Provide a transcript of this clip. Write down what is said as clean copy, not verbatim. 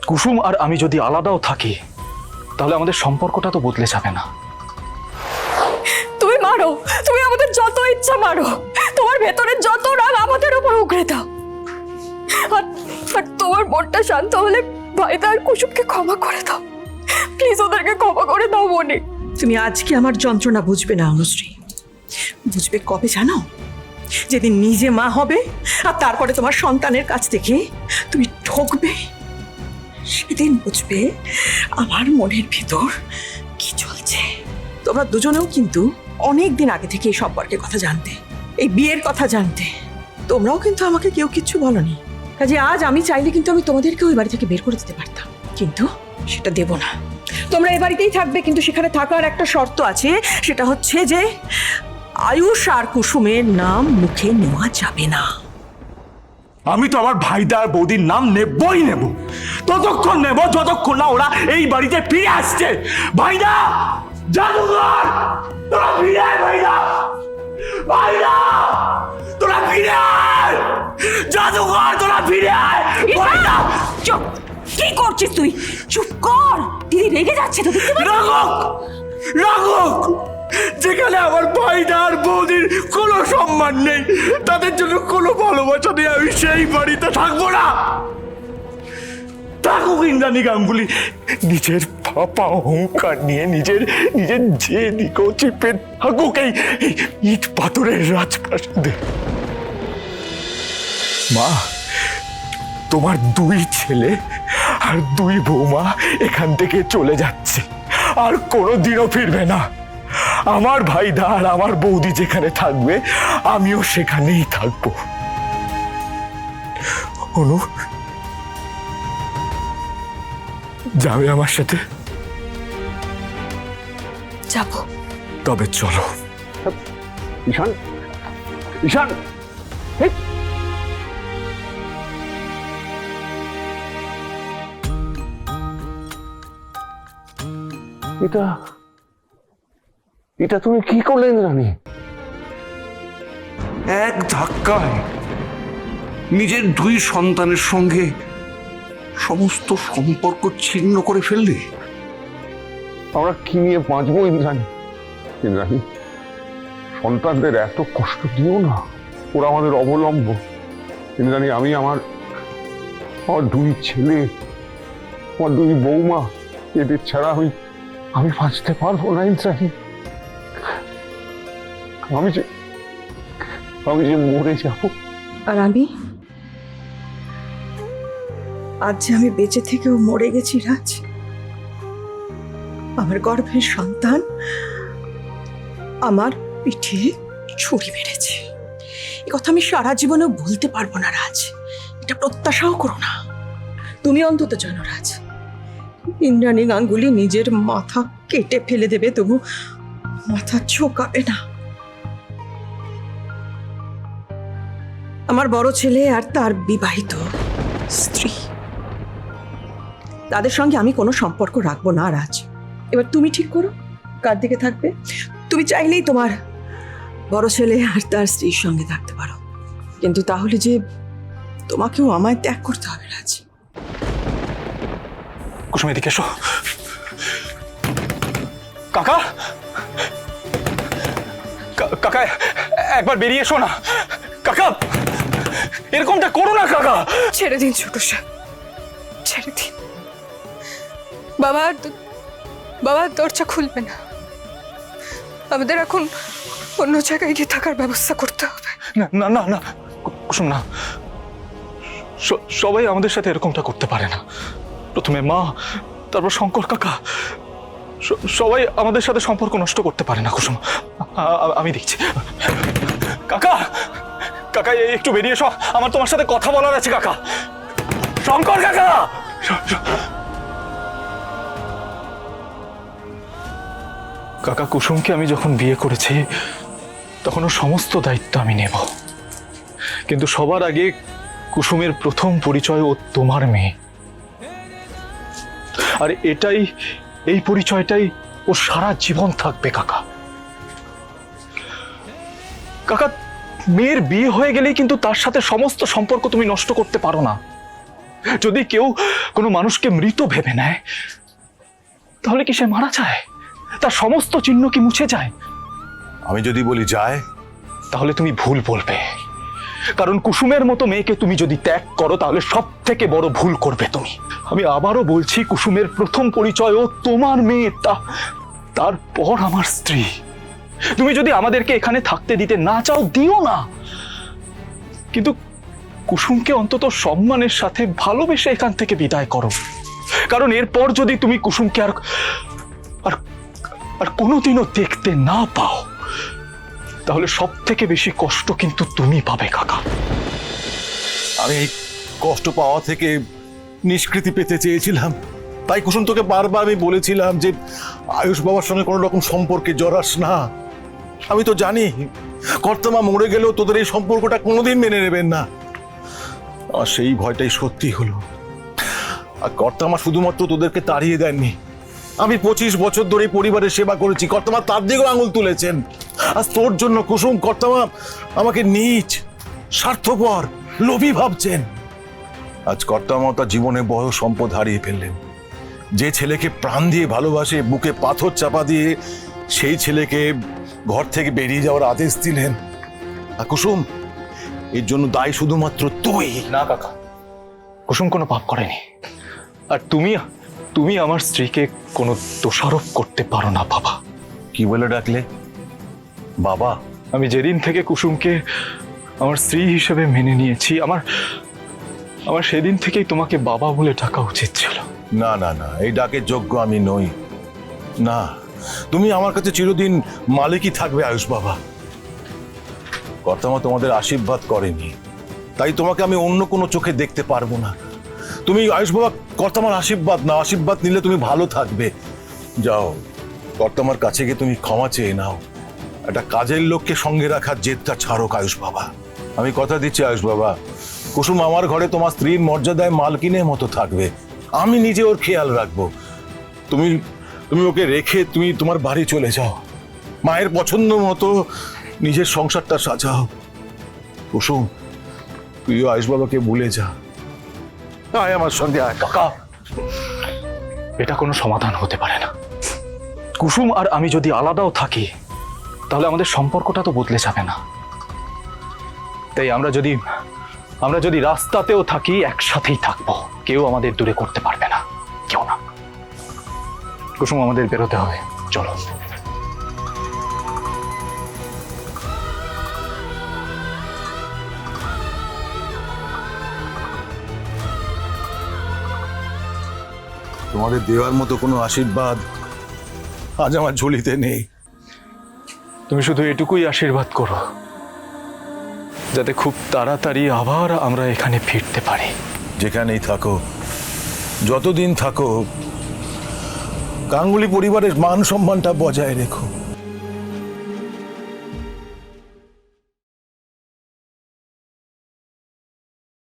কুসুম আর আমি যদি আলাদাও থাকি তাহলে আমাদের সম্পর্কটা তো বদলে যাবে না। তুমি মারো, তুমি আমাদের যত ইচ্ছা মারো, তোমার ভেতরে যত রাগ আমাদের উপর উগড়ে দাও। আর তোমার মনটা শান্ত হলে ভাইদা আর কুসুমকে ক্ষমা করে দাও। প্লিজ ওদেরকে ক্ষমা করে দাও মনে। তুমি আজকে আমার যন্ত্রণা বুঝবে না অনুশ্রী, বুঝবে কবে জানো? যেদিন নিজে মা হবে আর তারপরে তোমার সন্তানের কাছ থেকে তুমি ঠকবে, সেদিন বুঝবে আমার মনের ভিতর কি চলছে। তোমরা দুজনেও কিন্তু অনেক দিন আগে থেকে এই সম্পর্কের কথা জানতে, এই বিয়ের কথা জানতে। তোমরাও কিন্তু আমাকে কেউ কিচ্ছু বলনি। কাজে আজ আমি চাইলে কিন্তু আমি তোমাদেরকে ওই বাড়ি থেকে বের করে দিতে পারতাম, কিন্তু সেটা দেব না। তোমরা এই বাড়িতেই থাকবে, কিন্তু সেখানে থাকার একটা শর্ত আছে, সেটা হচ্ছে যে আয়ুষ আর কুসুমের নাম মুখে নেওয়া যাবে না। আমি তো আমার ভাইদা আর বৌদির নাম নেবই নেব, ততক্ষণ নেব যতক্ষণ না ওরা এই বাড়িতে ফিরে আসছে। ভাইদা, জাদুঘর, তোরা ফিরে আয়। ভাইদা, ভাইদা, তোরা ফিরে আয়। জাদুঘর, তোরা ফিরে আয়। ভাইদা, চুপ! কি করছিস তুই? চুপ কর, দিদি রেগে যাচ্ছে তো। রাখুক, রাখুক। যেখানে আমার ভাইদা আর বৌদির কোনো সম্মান নেই, তাদের জন্য কোনো ভালোবাসা নেই, আমি সেই বাড়িতে থাকবো না। থাকুক ইন্দ্রাণী গাঙ্গুলি নিজের পাপা অহংকার নিয়ে নিজের নিজের যে দিকেও চেপে থাকুক এই ইট পাথরের রাজপ্রাসাদে। মা, তোমার দুই ছেলে আর দুই বৌমা এখান থেকে চলে যাচ্ছে, আর কোনোদিনও ফিরবে না। আমার ভাইদা আর আমার বৌদি যেখানে থাকবে আমিও সেখানেই থাকবো। অনু, যাবে আমার সাথে? যাবো। তবে চলো। ঈশান, ঈশান, এটা এটা তুমি কি করলে ইন্দ্রাণী? এক ধাক্কায় নিজের দুই সন্তানের সঙ্গে সমস্ত সম্পর্ক ছিন্ন করে ফেললে। আমরা কি নিয়ে বাঁচবো ইন্দ্রাণী? ইন্দ্রাণী, সন্তানদের এত কষ্ট দিও না, ওরা আমাদের অবলম্ব। ইন্দ্রাণী, আমি আমার দুই ছেলে, আমার দুই বৌমা, এদের ছাড়া আমি বাঁচতে পারবো না ইন্দ্রাণী। আমি যে মরে যাবো। আর আমি আজ যে আমি বেঁচে থেকেও মরে গেছি রাজ। আমার গর্ভের সন্তান আমার পিঠে ছুরি মেরেছে, এ কথা আমি সারা জীবনেও ভুলতে পারবো না রাজ। এটা প্রত্যাশাও করো না। তুমি অন্তত জানো রাজ, ইন্দ্রাণী গাঙ্গুলি নিজের মাথা কেটে ফেলে দেবে, তবু মাথা ঝোঁকাবে না। আমার বড় ছেলে আর তার বিবাহিত স্ত্রী, তাদের সঙ্গে আমি কোনো সম্পর্ক রাখবো না রাজ। এবার তুমি ঠিক করো কার দিকে থাকবে। তুমি চাইলেই তোমার বড় ছেলে আর তার স্ত্রীর সঙ্গে থাকতে পারো, কিন্তু তাহলে যে তোমাকেও আমায় ত্যাগ করতে হবে রাজ। কুসুম, এদিকে এসো। কাকা, কাকা একবার বেরিয়ে এসো না। কাকা, এরকমটা করো না কাকা। ছেড়ে দিন ছোট সাহেব, ছেড়ে দিন। বাবা বাবা দরজা খুলবে না, আমাদের এখন অন্য জায়গায় গিয়ে থাকার ব্যবস্থা করতে হবে। না না না না কুসুম, না, সবাই আমাদের সাথে এরকমটা করতে পারে না। প্রথমে মা, তারপর শঙ্কর কাকা, সবাই আমাদের সাথে সম্পর্ক নষ্ট করতে পারে না কুসুম। আমি দেখছি। কাকা, কাকা একটু বেরিয়ে এসো, আমার তোমার সাথে কথা বলার আছে। কাকা, শঙ্কর কাকা, কাকা কুসুমকে আমি যখন বিয়ে করেছি তখন ওর সমস্ত দায়িত্ব আমি নেব, কিন্তু সবার আগে কুসুমের প্রথম পরিচয় ও তোমার মেয়ে, আর এই পরিচয়টাই ও সারা জীবন থাকবে। কাকা, কাকা মেয়ের বিয়ে হয়ে গেলেই কিন্তু তার সাথে সমস্ত সম্পর্ক তুমি নষ্ট করতে পারো না। যদি কেউ কোনো মানুষকে মৃত ভেবে নেয়, তাহলে কি সে মারা যায়? তার সমস্ত চিহ্ন কি মুছে যায়? আমি যদি বলি যায়, তাহলে তুমি ভুল বলবে। কারণ কুসুমের মতো মেয়েকে তুমি যদি ত্যাগ করো, তাহলে সব থেকে বড় ভুল করবে তুমি। আমি আবারও বলছি, কুসুমের প্রথম পরিচয় ও তোমার মেয়ে, তারপর আমার স্ত্রী। তুমি যদি আমাদেরকে এখানে থাকতে দিতে না চাও, দিও না, কিন্তু কুসুমকে অন্তত সম্মানের সাথে ভালোবেসে এখান থেকে বিদায় করো। কারণ এরপর যদি তুমি কুসুমকে আর আর কোনোদিনও দেখতে না পাও, তাহলে সব থেকে বেশি কষ্ট কিন্তু তুমি পাবে কাকা। আমি এই কষ্ট পাওয়া থেকে নিষ্কৃতি পেতে চেয়েছিলাম, তাই কুসুম তোকে বারবার আমি বলেছিলাম যে আয়ুষ বাবার সঙ্গে কোনো রকম সম্পর্কে জড়াস না। আমি তো জানি কর্তামা মরে গেলেও তোদের এই সম্পর্কটা কোনোদিন মেনে নেবেন না। আর সেই ভয়টাই সত্যি হলো। আর কর্তামা শুধুমাত্র তোদেরকে তাড়িয়ে দেননি, আমি 25 বছর ধরে পরিবারের সেবা করেছি, কর্তামা তার দিকেও আঙুল তুলেছেন। আজ তোর জন্য কুসুম কর্তামা আমাকে নীচ, স্বার্থপর, লোভী ভাবছেন। আজ কর্তামা তার জীবনে বড় সম্পদ হারিয়ে ফেললেন। যে ছেলেকে প্রাণ দিয়ে ভালোবাসে, বুকে পাথর চাপা দিয়ে সেই ছেলেকে ঘর থেকে বেরিয়ে যাওয়ার আদেশ দিলেন। আর কুসুম, এর জন্য দায়ী শুধুমাত্র তুই। না কাকা, কুসুম কোনো পাপ করেনি। আর তুমি আমার স্ত্রীকে কোনো দোষারোপ করতে পারো না বাবা। কি বলে ডাকলে? বাবা? আমি যেদিন থেকে কুসুমকে আমার স্ত্রী হিসেবে মেনে নিয়েছি, আমার সেদিন থেকেই তোমাকে বাবা বলে ডাকা উচিত ছিল। না না না, এই ডাকের যোগ্য আমি নই। না, তুমি আমার কাছে চিরদিন মালিকই থাকবে আয়ুষ বাবা। কর্তামা তোমাদের আশীর্বাদ করেনি, তাই তোমাকে আমি অন্য কোনো চোখে দেখতে পারবো না। তুমি আয়ুষ বাবা কর্তামার আশীর্বাদ নাও, আশীর্বাদ নিলে তুমি ভালো থাকবে। যাও, কর্তামার কাছে গিয়ে তুমি ক্ষমা চেয়ে নাও। একটা কাজের লোককে সঙ্গে রাখার জেদটা ছাড়ো আয়ুষ বাবা। আমি কথা দিচ্ছি আয়ুষ বাবা, কুসুম আমার ঘরে তোমার স্ত্রীর মর্যাদায় মালকিনের মতো থাকবে। আমি নিজে ওর খেয়াল রাখবো। তুমি তুমি ওকে রেখে তুমি তোমার বাড়ি চলে যাও, মায়ের পছন্দ মতো নিজের সংসারটা সাজাও। কুসুম, তুইও আয়ুষ বাবাকে ভুলে যা। আয় আমার সঙ্গে আয়। কাকা, এটা কোনো সমাধান হতে পারে না। কুসুম আর আমি যদি আলাদাও থাকি, তাহলে আমাদের সম্পর্কটা তো বদলে যাবে না। তাই আমরা যদি রাস্তাতেও থাকি, একসাথেই থাকবো। কেউ আমাদের দূরে করতে পারবে না, কেউ না। কুসুম, আমাদের বেরোতে হবে, চলো। তোমাদের দেওয়ার মতো কোনো আশীর্বাদ আজ আমার ঝুলিতে নেই। তুমি শুধু এটুকুই আশীর্বাদ করো, যাতে খুব তাড়াতাড়ি আবার আমরা এখানে ফিরতে পারি। যেখানেই থাকো, যতদিন থাকো, গাঙ্গুলি পরিবারের মান সম্মানটা বজায় রেখো।